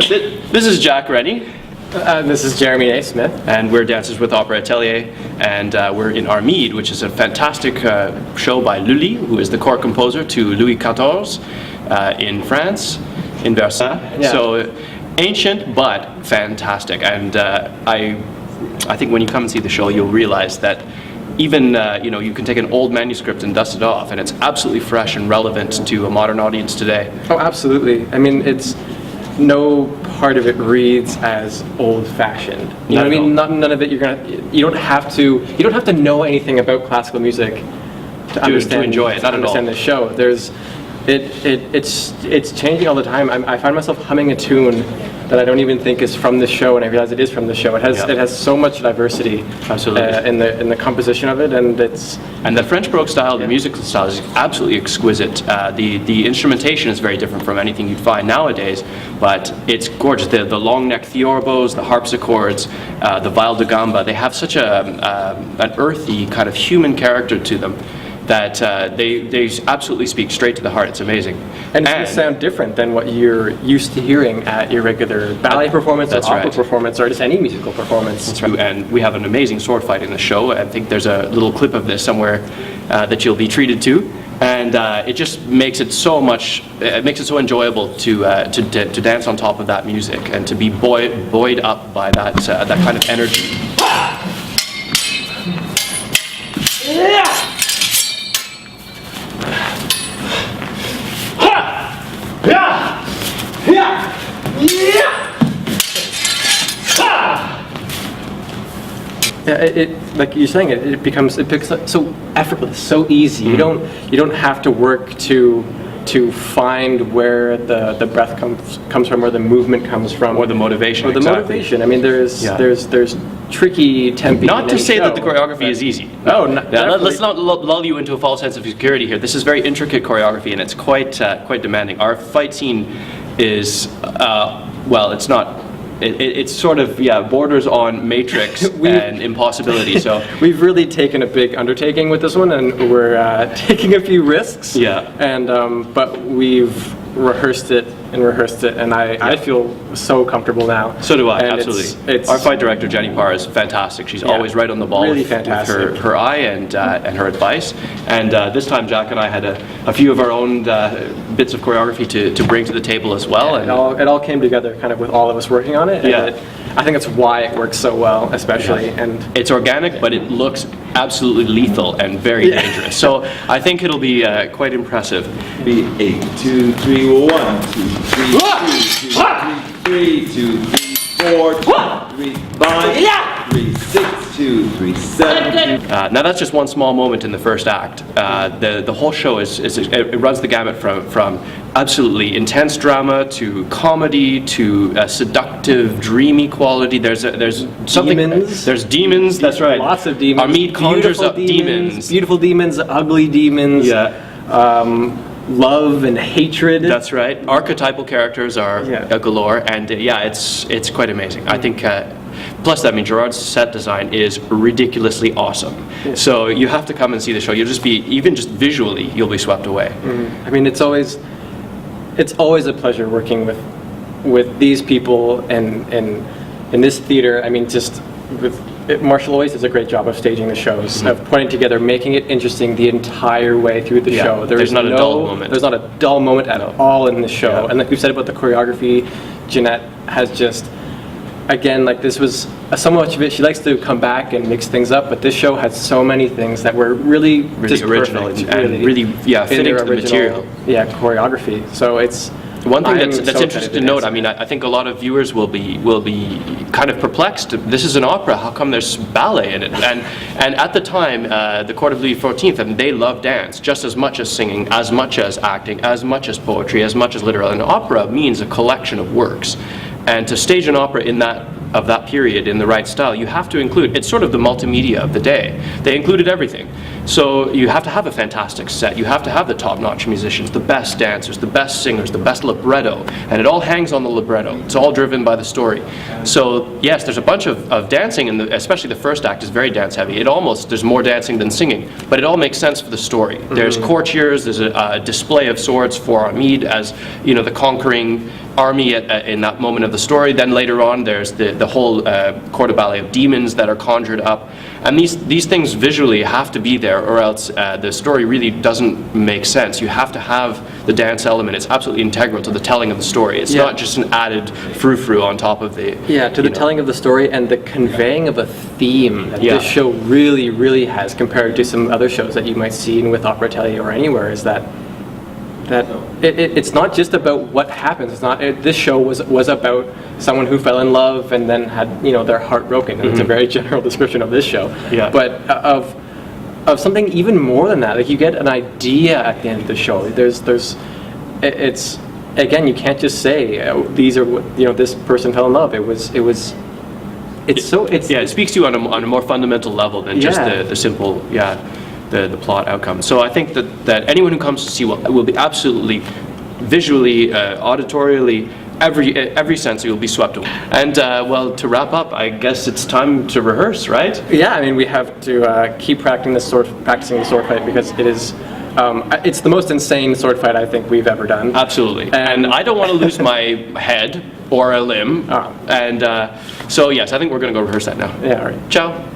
This is Jack Rennie. This is Jeremy Nasmith. And we're dancers with Opera Atelier, and we're in Armide, which is a fantastic show by Lully, who is the core composer to Louis XIV in France, in Versailles. Yeah. So ancient but fantastic, and I think when you come and see the show, you'll realize that even you can take an old manuscript and dust it off, and it's absolutely fresh and relevant to a modern audience today. Oh, absolutely. I mean, it's no part of it reads as old-fashioned. You know what I mean? None of it. You don't have to know anything about classical music to enjoy it. To understand the show. It's changing all the time. I find myself humming a tune that I don't even think is from the show, and I realize it is from the show. It has so much diversity, absolutely, in the composition of it, and the French Baroque style, the musical style is absolutely exquisite. The instrumentation is very different from anything you'd find nowadays, but it's gorgeous. The long neck theorbos, the harpsichords, the viol de gamba, they have such an earthy kind of human character to them that they absolutely speak straight to the heart. It's amazing. And it's going to sound different than what you're used to hearing at your regular ballet performance or opera performance or just any musical performance. That's right. And we have an amazing sword fight in the show. I think there's a little clip of this somewhere that you'll be treated to. And it just makes it so so enjoyable to dance on top of that music and to be buoyed up by that kind of energy. Yeah, like you're saying, it becomes so effortless, so easy. Mm-hmm. You don't have to work to find where the breath comes from, where the movement comes from, or the motivation. Or the motivation. I mean, there's tricky tempi. Not to say that the choreography is easy. No, let's not lull you into a false sense of security here. This is very intricate choreography, and it's quite demanding. Our fight scene is it's not. It's sort of borders on matrix and impossibility. So we've really taken a big undertaking with this one, and we're taking a few risks. Yeah. And but we've rehearsed it, and I feel so comfortable now. So do I. And absolutely. Our fight director Jenny Parr is fantastic. She's always right on the ball with her eye and her advice. And this time Jack and I had a few of our own bits of choreography to bring to the table as well. And it all came together kind of with all of us working on it. Yeah. And I think that's why it works so well, especially. Yeah. And it's organic, but it looks absolutely lethal and very dangerous. So I think it'll be quite impressive. 8, 2, 3, 1, 2, 3, 2, 2, 3, 2, 3, 4, 2, 3, 5, 3, 6, 2, 3, 7. Now that's just one small moment in the first act. The whole show it runs the gamut from absolutely intense drama to comedy to seductive, dreamy quality. There's something. Demons. There's demons. That's right. Lots of demons. Armide conjures up demons. Beautiful demons, ugly demons. Yeah. Love and hatred. That's right. Archetypal characters are galore, and it's quite amazing. I think. Plus, I mean, Gerard's set design is ridiculously awesome. Yeah. So you have to come and see the show. You'll just be, even just visually, you'll be swept away. Mm-hmm. I mean, it's always a pleasure working with these people and in this theater. I mean, just Marshall always does a great job of staging the shows, of putting together, making it interesting the entire way through the show. There's not a dull moment. There's not a dull moment at all in the show. Yeah. And like we've said about the choreography, Jeanette has just, again, like this was so much of it. She likes to come back and mix things up, but this show had so many things that were really just original perfect, and really fitting to the material. Yeah, choreography. So it's one thing that's interesting to note. I mean, I think a lot of viewers will be kind of perplexed. This is an opera. How come there's ballet in it? And at the time, the court of Louis XIV, I mean, they loved dance just as much as singing, as much as acting, as much as poetry, as much as literary. An opera means a collection of works. And to stage an opera of that period in the right style, you have to include, it's sort of the multimedia of the day. They included everything. So you have to have a fantastic set. You have to have the top-notch musicians, the best dancers, the best singers, the best libretto, and it all hangs on the libretto. It's all driven by the story. So yes, there's a bunch of dancing, and especially the first act is very dance-heavy. There's more dancing than singing, but it all makes sense for the story. There's courtiers, there's a display of swords for Armide as, you know, the conquering army in that moment of the story. Then later on, there's the whole corps de ballet of demons that are conjured up, and these things visually have to be there, or else the story really doesn't make sense. You have to have the dance element. It's absolutely integral to the telling of the story. It's not just an added frou-frou on top of the telling of the story and the conveying of a theme that this show really has, compared to some other shows that you might see with Opera Atelier or anywhere, is that it's not just about what happens. It's not. This show was about someone who fell in love and then had, you know, their heart broken. And it's a very general description of this show. Yeah. But of something even more than that. Like, you get an idea at the end of the show. It's again, you can't just say these are what, you know, this person fell in love. It speaks to you on a more fundamental level than just the simple the plot outcome. So I think that anyone who comes to see will be absolutely visually, auditorially, every sense you'll be swept away. And well, to wrap up, I guess it's time to rehearse, right? Yeah, I mean, we have to keep practicing the sword fight, because it is. It's the most insane sword fight I think we've ever done. Absolutely. And I don't want to lose my head or a limb. And so yes, I think we're going to go rehearse that now. Yeah, all right. Ciao.